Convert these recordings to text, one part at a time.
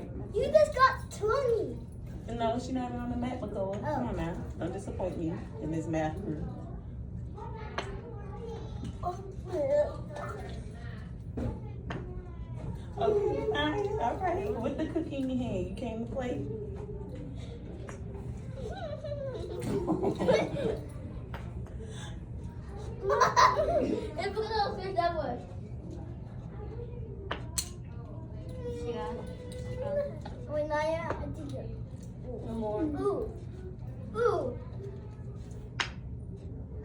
right. You just got 20. No, she's not on the map, Nicole. Come on now. Don't disappoint me in this math group. Okay, fine. All right. With the cookie in your hand, you came to play. It's because of that word. Wait, Naya, I think it. No more. Ooh. Ooh.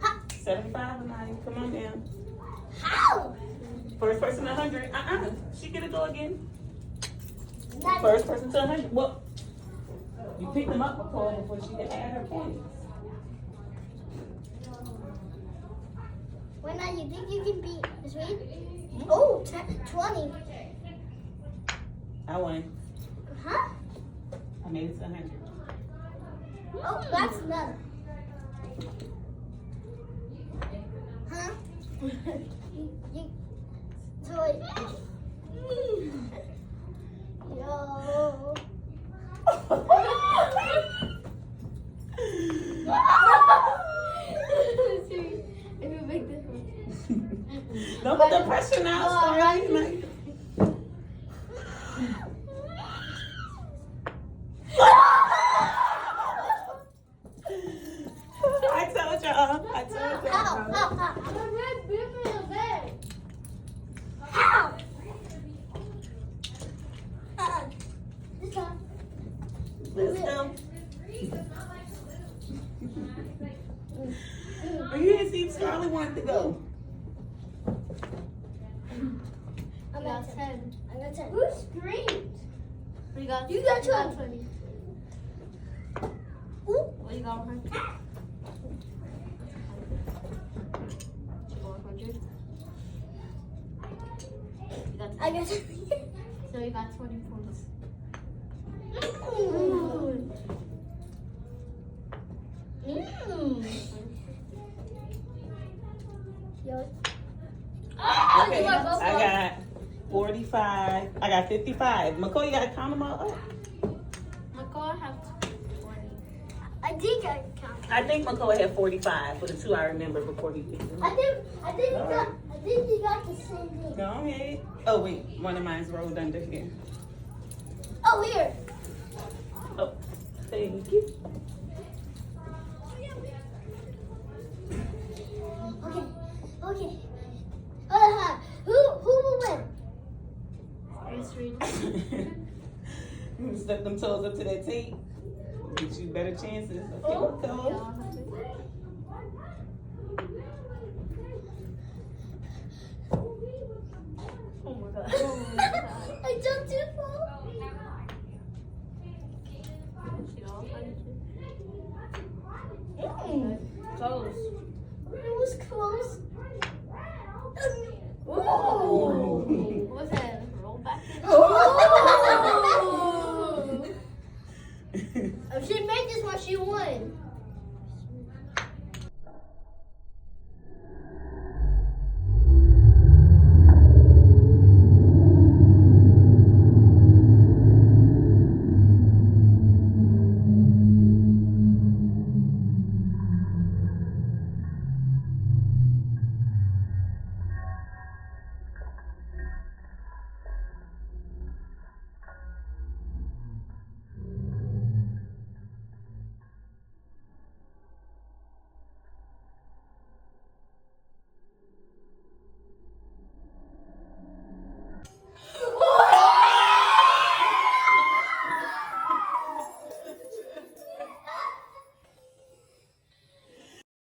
Ha. 75, Anaya. Come on down. How? First person to 100. She get to go again. Naya. First person to 100. Well, you picked them up before she could add her points. Wait, Naya, you think you can beat this week? Oh, 20. I won. Huh? I made it to 100. Oh, that's another. Huh? So wait. Yo. If you make this one. Don't put the pressure now. Sorry. I told y'all. I told y'all. How? The red ribbon is there. How? This time. Let's go. Are you didn't see Scarlett wanted to go? I got 10. I got 10. Who screamed? You got 20. Ooh. What you got, 100? You got 100? You got 20. I got 10. So you got 20 points. Yo. Okay, I got 45. I got 55. McCoy, you gotta count them all up. McCall have 20. I think I counted. I think McCoy had 45 for the two I remember before he picked them. I think you got the same thing. Go ahead. Oh wait, one of mine's rolled under here. Oh, here. Oh, thank you. Okay. Who will win? Step them toes up to that tape. Get you better chances. Okay, Oh. go. Oh my god. I jumped too far. She got 100. Mm. Close. It was close.